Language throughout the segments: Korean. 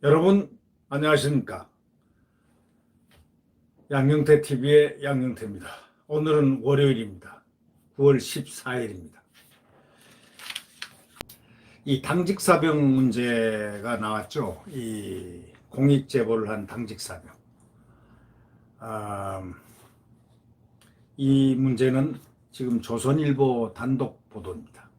여러분 안녕하십니까? 양영태TV의 양영태입니다. 오늘은 월요일입니다. 9월 14일입니다. 이 당직사병 문제가 나왔죠. 이 공익제보를 한 당직사병. 이 문제는 지금 조선일보 단독 보도입니다.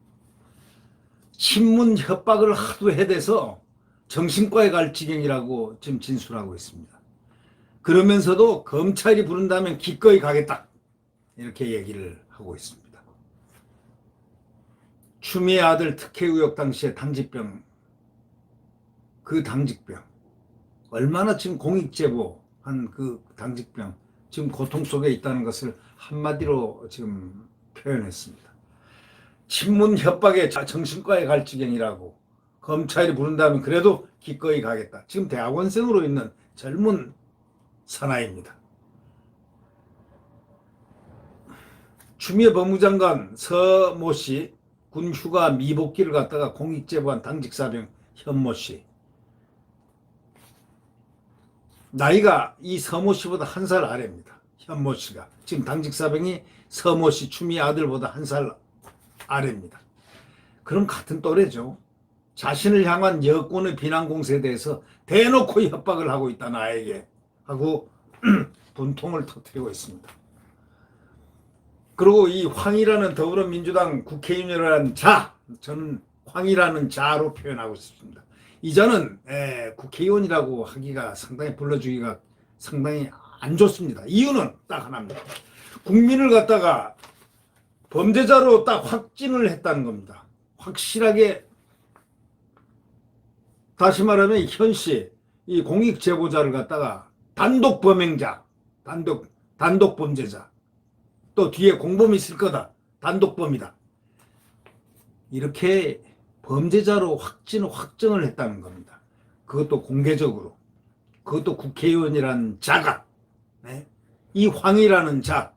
신문 협박을 하도 해대서 정신과에 갈 지경이라고 지금 진술하고 있습니다. 그러면서도 검찰이 부른다면 기꺼이 가겠다 이렇게 얘기를 하고 있습니다. 추미애 아들 특혜 의혹 당시에 당직병, 그 당직병 얼마나 지금 공익제보한 그 당직병 지금 고통 속에 있다는 것을 한마디로 지금 표현했습니다. 신문 협박에 정신과에 갈 지경이라고 검찰이 부른다면 그래도 기꺼이 가겠다. 지금 대학원생으로 있는 젊은 사나이입니다. 추미애 법무장관 서모 씨 군 휴가 미복귀를 갖다가 공익제보한 당직사병 현모 씨. 나이가 이 서모 씨보다 한 살 아래입니다. 현모 씨가. 지금 당직사병이 서모 씨 추미애 아들보다 한 살 아래입니다. 그럼 같은 또래죠. 자신을 향한 여권의 비난 공세에 대해서 대놓고 협박을 하고 있다 나에게 하고 분통을 터뜨리고 있습니다. 그리고 이 황이라는 더불어민주당 국회의원이라는 자, 저는 황이라는 자로 표현하고 싶습니다. 이 자는 국회의원이라고 하기가 상당히 불러주기가 상당히 안 좋습니다. 이유는 딱 하나입니다. 국민을 갖다가 범죄자로 딱 확진을 했다는 겁니다. 확실하게 다시 말하면 현 씨, 이 공익제보자를 갖다가 단독 범행자, 단독 범죄자, 또 뒤에 공범이 있을 거다, 단독범이다. 이렇게 범죄자로 확정을 했다는 겁니다. 그것도 공개적으로, 그것도 국회의원이라는 자가, 이 황이라는 자,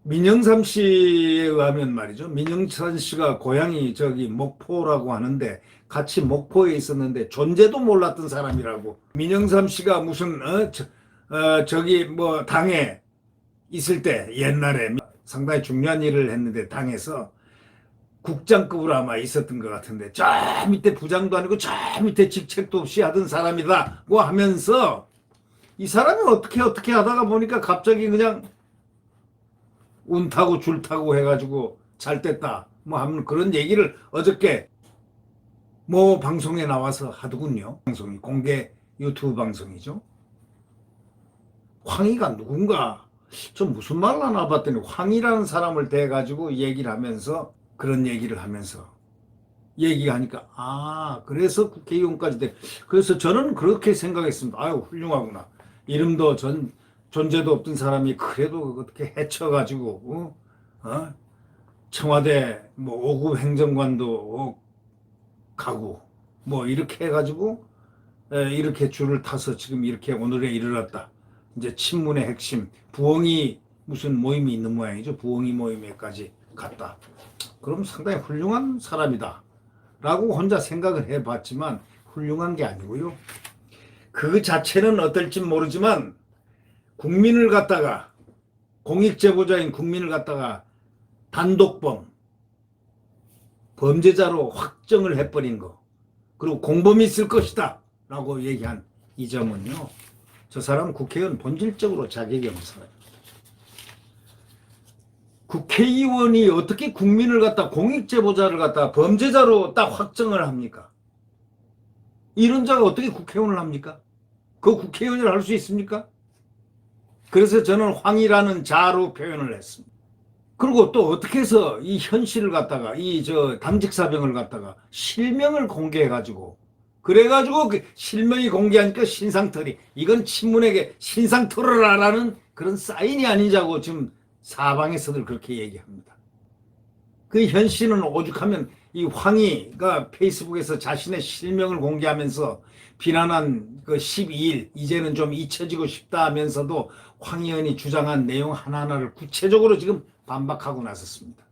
민영삼 씨에 의하면 말이죠. 민영삼 씨가 고향이 저기 목포라고 하는데 같이 목포에 있었는데 존재도 몰랐던 사람이라고. 민영삼 씨가 무슨 저기 뭐 당에 있을 때 옛날에 상당히 중요한 일을 했는데 당에서 국장급으로 아마 있었던 것 같은데 저 밑에 부장도 아니고 저 밑에 직책도 없이 하던 사람이다고 하면서 이 사람이 어떻게 하다가 보니까 갑자기 그냥 운 타고 줄 타고 해가지고 잘 됐다 뭐 하면 그런 얘기를 어저께 뭐 방송에 나와서 하더군요. 방송이 공개 유튜브 방송이죠. 황희가 누군가 좀 무슨 말 하나 봤더니 황희라는 사람을 대가지고 얘기를 하면서 그런 얘기를 하면서 얘기하니까 그래서 국회의원까지 돼. 그래서 저는 그렇게 생각했습니다. 아유 훌륭하구나. 이름도 존재도 없던 사람이 그래도 어떻게 해쳐가지고 청와대 뭐 5급 행정관도 가고 뭐 이렇게 해가지고 이렇게 줄을 타서 지금 이렇게 오늘에 이르렀다. 이제 친문의 핵심 부엉이 무슨 모임이 있는 모양이죠. 부엉이 모임에까지 갔다. 그럼 상당히 훌륭한 사람이다 라고 혼자 생각을 해봤지만 훌륭한 게 아니고요. 그 자체는 어떨지 모르지만 국민을 갖다가 공익제보자인 국민을 갖다가 단독범 범죄자로 확정을 해버린 거 그리고 공범이 있을 것이다 라고 얘기한 이 점은요, 저 사람 국회의원 본질적으로 자격이 없는 사람입니다. 국회의원이 어떻게 국민을 갖다 공익제보자를 갖다 범죄자로 딱 확정을 합니까? 이런 자가 어떻게 국회의원을 합니까? 그 국회의원을 할 수 있습니까? 그래서 저는 황이라는 자로 표현을 했습니다. 그리고 또 어떻게 해서 이 현실을 갖다가 이 당직사병을 갖다가 실명을 공개해가지고 그래가지고 그 실명이 공개하니까 신상털이 이건 친문에게 신상 털어라라는 그런 사인이 아니자고 지금 사방에서들 그렇게 얘기합니다. 그 현 씨는 오죽하면 이 황희가 페이스북에서 자신의 실명을 공개하면서 비난한 그 12일 이제는 좀 잊혀지고 싶다 하면서도 황 의원이 주장한 내용 하나하나를 구체적으로 지금 반박하고 나섰습니다.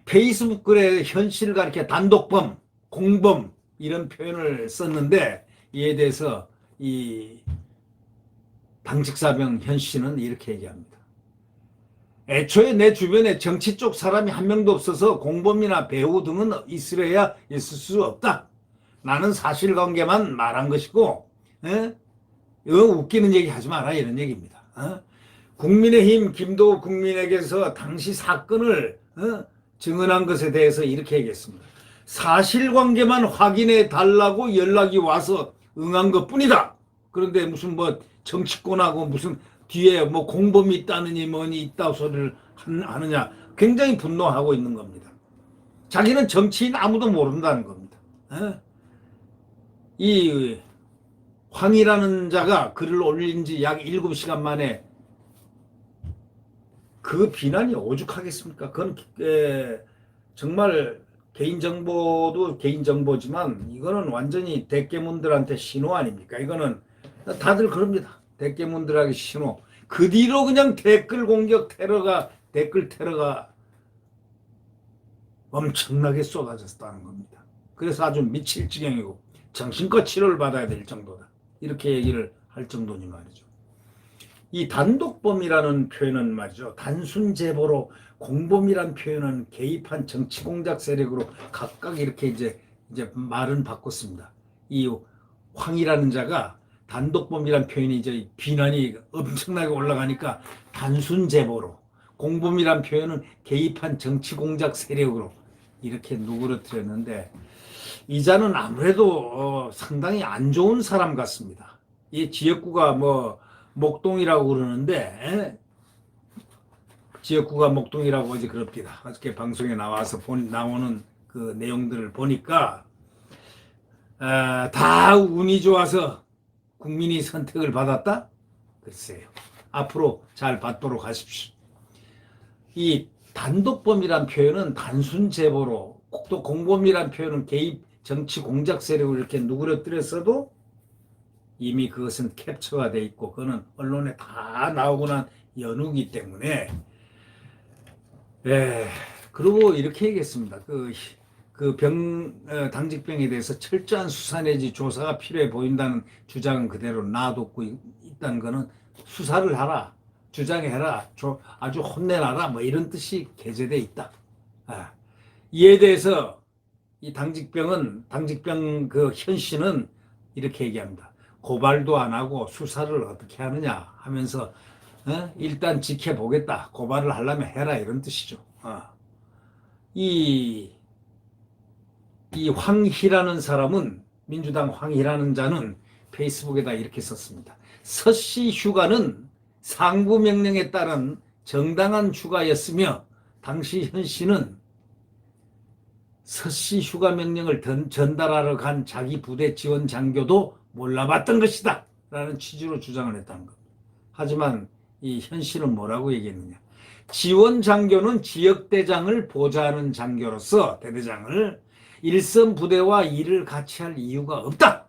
페이스북 글에 현실을 가리켜 단독범, 공범 이런 표현을 썼는데 이에 대해서 이 당직사병 현 씨는 이렇게 얘기합니다. 애초에 내 주변에 정치 쪽 사람이 한 명도 없어서 공범이나 배우 등은 있으려야 있을 수 없다. 나는 사실관계만 말한 것이고, 이거 웃기는 얘기 하지 마라 이런 얘기입니다. 국민의힘 김도우 국민에게서 당시 사건을 증언한 것에 대해서 이렇게 얘기했습니다. 사실관계만 확인해 달라고 연락이 와서 응한 것뿐이다. 그런데 무슨 뭐 정치권하고 무슨 뒤에 뭐 공범이 있다느니 뭐니 있다고 소리를 하느냐. 굉장히 분노하고 있는 겁니다. 자기는 정치인 아무도 모른다는 겁니다. 이 황이라는 자가 글을 올린 지 약 7시간 만에 그 비난이 오죽하겠습니까? 그건 정말 개인정보도 개인정보지만 이거는 완전히 대깨문들한테 신호 아닙니까? 이거는 다들 그럽니다. 대깨문들에게 신호. 그 뒤로 그냥 댓글 공격 테러가 댓글 테러가 엄청나게 쏟아졌다는 겁니다. 그래서 아주 미칠 지경이고 정신과 치료를 받아야 될 정도다. 이렇게 얘기를 할 정도니 말이죠. 이 단독범이라는 표현은 말이죠. 단순 제보로 공범이란 표현은 개입한 정치 공작 세력으로 각각 이렇게 이제 말은 바꿨습니다. 이 황이라는 자가 단독범이란 표현이 이제 비난이 엄청나게 올라가니까 단순 제보로 공범이란 표현은 개입한 정치 공작 세력으로 이렇게 누그러뜨렸는데 이 자는 아무래도 상당히 안 좋은 사람 같습니다. 이 지역구가 뭐 목동이라고 그러는데 지역구가 목동이라고 어제 그럽니다. 어저께 방송에 나와서 나오는 그 내용들을 보니까 다 운이 좋아서 국민이 선택을 받았다? 글쎄요. 앞으로 잘 받도록 하십시오. 이 단독범이란 표현은 단순 제보로 또 공범이란 표현은 개입 정치 공작 세력을 이렇게 누그러뜨렸어도 이미 그것은 캡처가 돼 있고 그거는 언론에 다 나오고 난 연후기 때문에 그리고 이렇게 얘기했습니다. 당직병에 대해서 철저한 수사 내지 조사가 필요해 보인다는 주장은 그대로 놔두고 있다는 거는 수사를 하라, 주장해라, 아주 혼내놔라 뭐 이런 뜻이 게재돼 있다. 이에 대해서 이 당직병 그 현 씨는 이렇게 얘기합니다. 고발도 안 하고 수사를 어떻게 하느냐 하면서 일단 지켜보겠다. 고발을 하려면 해라 이런 뜻이죠. 이 황희라는 사람은 민주당 황희라는 자는 페이스북에다 이렇게 썼습니다. 서씨 휴가는 상부명령에 따른 정당한 휴가였으며 당시 현 씨는 서씨 휴가 명령을 전달하러 간 자기 부대 지원 장교도 몰라봤던 것이다 라는 취지로 주장을 했다는 겁니다. 하지만 이 현 씨는 뭐라고 얘기했느냐. 지원 장교는 지역대장을 보좌하는 장교로서 대대장을 일선 부대와 일을 같이 할 이유가 없다.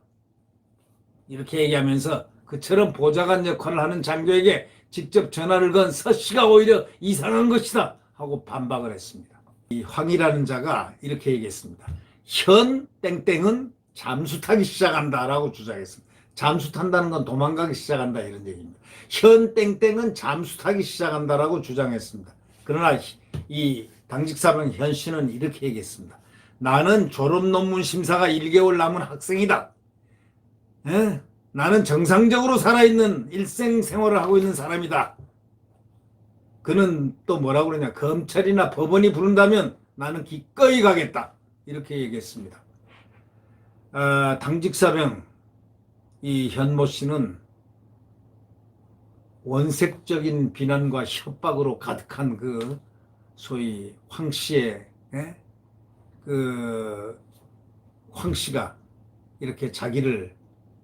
이렇게 얘기하면서 그처럼 보좌관 역할을 하는 장교에게 직접 전화를 건 서씨가 오히려 이상한 것이다 하고 반박을 했습니다. 이 황이라는 자가 이렇게 얘기했습니다. 현 땡땡은 잠수 타기 시작한다라고 주장했습니다. 잠수 탄다는 건 도망가기 시작한다 이런 얘기입니다. 현 땡땡은 잠수 타기 시작한다라고 주장했습니다. 그러나 이 당직사병 현 씨는 이렇게 얘기했습니다. 나는 졸업 논문 심사가 1개월 남은 학생이다. 나는 정상적으로 살아있는 일생생활을 하고 있는 사람이다. 그는 또 뭐라고 그러냐. 검찰이나 법원이 부른다면 나는 기꺼이 가겠다. 이렇게 얘기했습니다. 당직사병 이 현모 씨는 원색적인 비난과 협박으로 가득한 그 소위 황 씨의 황 씨가 이렇게 자기를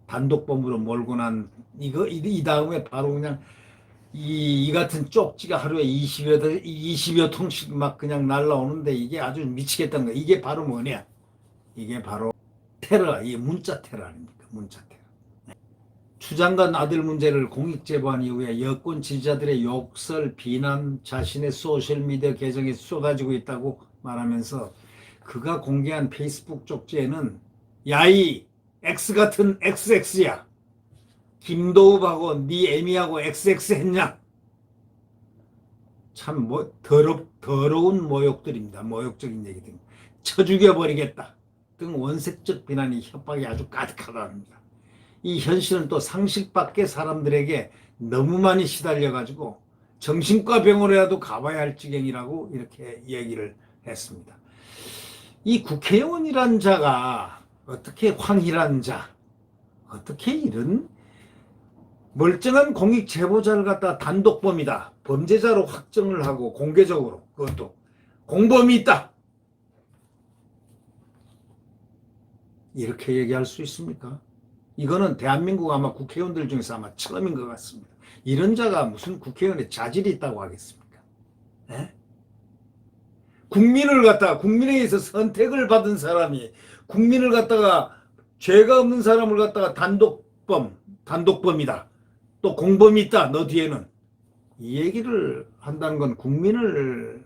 단독범으로 몰고 난 이 다음에 바로 그냥 이 같은 쪽지가 하루에 20여 통씩 막 그냥 날라오는데 이게 아주 미치겠다는 거야. 이게 바로 뭐냐? 이게 바로 테러, 이 문자 테러 아닙니까? 문자 테러. 추장관 아들 문제를 공익제보한 이후에 여권 지지자들의 욕설, 비난, 자신의 소셜미디어 계정에 쏟아지고 있다고 말하면서 그가 공개한 페이스북 쪽지에는 야이 X 같은 XX야. 김도읍하고 네 애미하고 XX 했냐? 참 더러운 모욕들입니다. 모욕적인 얘기들. 쳐 죽여버리겠다 등 원색적 비난이 협박이 아주 가득하답니다. 이 현실은 또 상식 밖의 사람들에게 너무 많이 시달려가지고 정신과 병원에라도 가봐야 할 지경이라고 이렇게 얘기를 했습니다. 이 국회의원이란 자가 어떻게 황희란 자, 어떻게 이런 멀쩡한 공익 제보자를 갖다 단독범이다, 범죄자로 확정을 하고 공개적으로 그것도 공범이 있다 이렇게 얘기할 수 있습니까? 이거는 대한민국 아마 국회의원들 중에서 아마 처음인 것 같습니다. 이런 자가 무슨 국회의원의 자질이 있다고 하겠습니까? 에? 국민을 갖다가 국민에 의해서 선택을 받은 사람이 국민을 갖다가 죄가 없는 사람을 갖다가 단독범이다. 또 공범이 있다. 너 뒤에는. 이 얘기를 한다는 건 국민을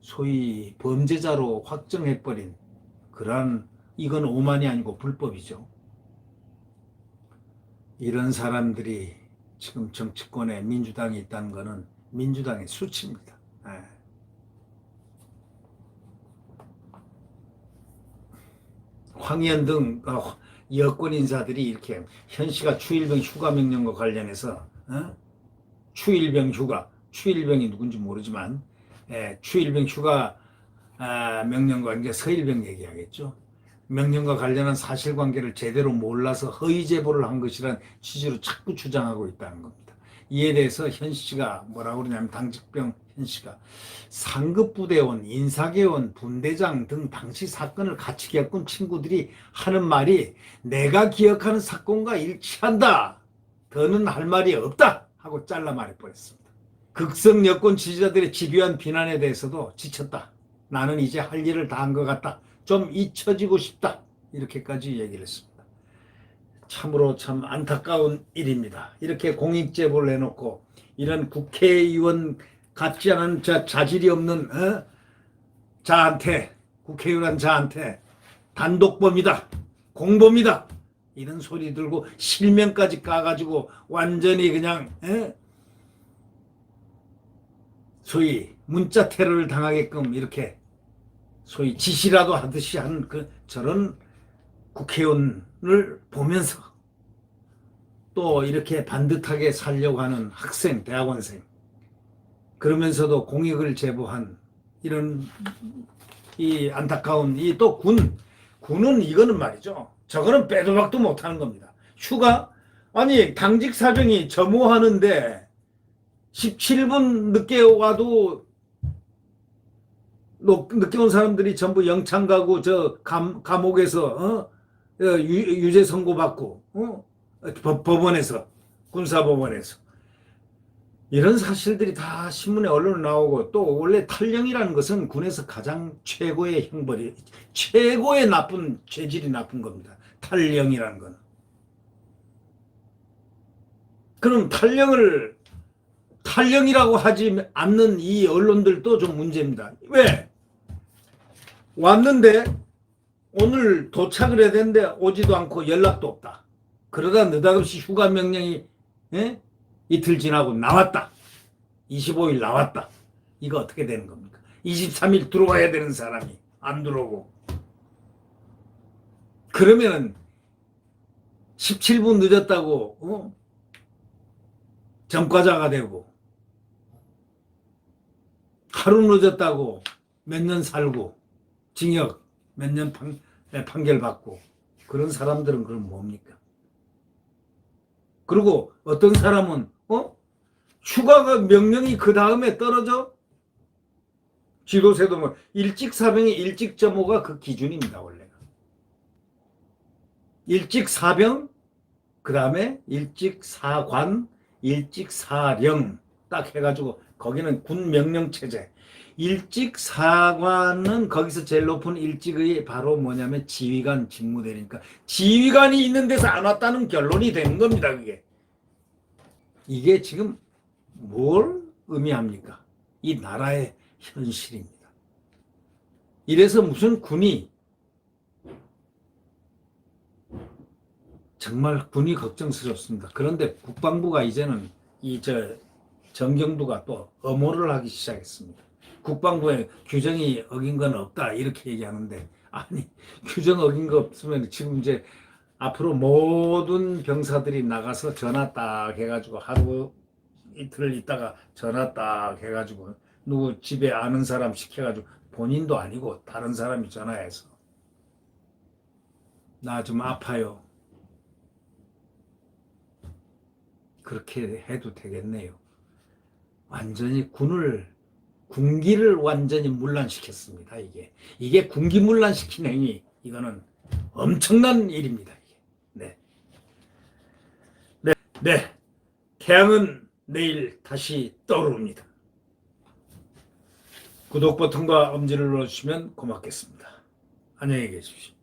소위 범죄자로 확정해버린 그러한 이건 오만이 아니고 불법이죠. 이런 사람들이 지금 정치권에 민주당이 있다는 것은 민주당의 수치입니다. 황희연 등 여권 인사들이 이렇게 현 씨가 추일병 휴가 명령과 관련해서 추일병이 누군지 모르지만 추일병 휴가 명령과 이제 서일병 얘기하겠죠. 명령과 관련한 사실관계를 제대로 몰라서 허위 제보를 한 것이란 취지로 자꾸 주장하고 있다는 겁니다. 이에 대해서 현 씨가 뭐라고 그러냐면 당직병 현 씨가 상급부대원, 인사계원, 분대장 등 당시 사건을 같이 겪은 친구들이 하는 말이 내가 기억하는 사건과 일치한다. 더는 할 말이 없다. 하고 잘라 말해버렸습니다. 극성 여권 지지자들의 집요한 비난에 대해서도 지쳤다. 나는 이제 할 일을 다 한 것 같다. 좀 잊혀지고 싶다. 이렇게까지 얘기를 했습니다. 참으로 참 안타까운 일입니다. 이렇게 공익제보를 해놓고 이런 국회의원 같지 않은 자질이 없는 자한테 국회의원 자한테 단독범이다. 공범이다. 이런 소리 들고 실명까지 까가지고 완전히 그냥 소위 문자 테러를 당하게끔 이렇게 소위 지시라도 하듯이 한 저런 국회의원을 보면서 또 이렇게 반듯하게 살려고 하는 학생, 대학원생 그러면서도 공익을 제보한 이런 이 안타까운 이 또 군은 이거는 말이죠. 저거는 빼도 박도 못하는 겁니다. 휴가? 아니 당직 사정이 점호하는데 17분 늦게 와도 늦게 온 사람들이 전부 영창 가고 저 감옥에서 유죄 선고받고 법원에서 군사법원에서 이런 사실들이 다 신문에 언론에 나오고 또 원래 탈영이라는 것은 군에서 가장 최고의 형벌이 최고의 나쁜 죄질이 나쁜 겁니다. 탈영이라는 건. 그럼 탈영이라고 하지 않는 이 언론들도 좀 문제입니다. 왜? 왔는데 오늘 도착을 해야 되는데 오지도 않고 연락도 없다. 그러다 느닷없이 휴가 명령이 이틀 지나고 나왔다. 25일 나왔다. 이거 어떻게 되는 겁니까? 23일 들어와야 되는 사람이 안 들어오고. 그러면은 17분 늦었다고 전과자가 되고 하루 늦었다고 몇 년 살고 징역 몇 년 판결 받고 그런 사람들은 그럼 뭡니까? 그리고 어떤 사람은 휴가가 명령이 그 다음에 떨어져? 지도세도 뭐 일직사병이 일직점호가 그 기준입니다. 원래가. 일직사병 그 다음에 일직사관 일직사령 딱 해가지고 거기는 군 명령체제. 일직사관은 거기서 제일 높은 일직의 바로 뭐냐면 지휘관 직무대리니까 지휘관이 있는 데서 안 왔다는 결론이 되는 겁니다. 그게. 이게 지금 뭘 의미합니까? 이 나라의 현실입니다. 이래서 무슨 군이 정말 군이 걱정스럽습니다. 그런데 국방부가 이제는 정경두가 또 엄호를 하기 시작했습니다. 국방부에 규정이 어긴 건 없다 이렇게 얘기하는데 아니 규정 어긴 거 없으면 지금 이제 앞으로 모든 병사들이 나가서 전화 딱 해가지고 하루 이틀 있다가 전화 딱 해가지고 누구 집에 아는 사람 시켜가지고 본인도 아니고 다른 사람이 전화해서 나 좀 아파요. 그렇게 해도 되겠네요. 완전히 군기를 완전히 문란시켰습니다. 이게 군기 문란시킨 행위, 이거는 엄청난 일입니다. 이게. 네. 네. 네. 태양은 내일 다시 떠오릅니다. 구독 버튼과 엄지를 눌러주시면 고맙겠습니다. 안녕히 계십시오.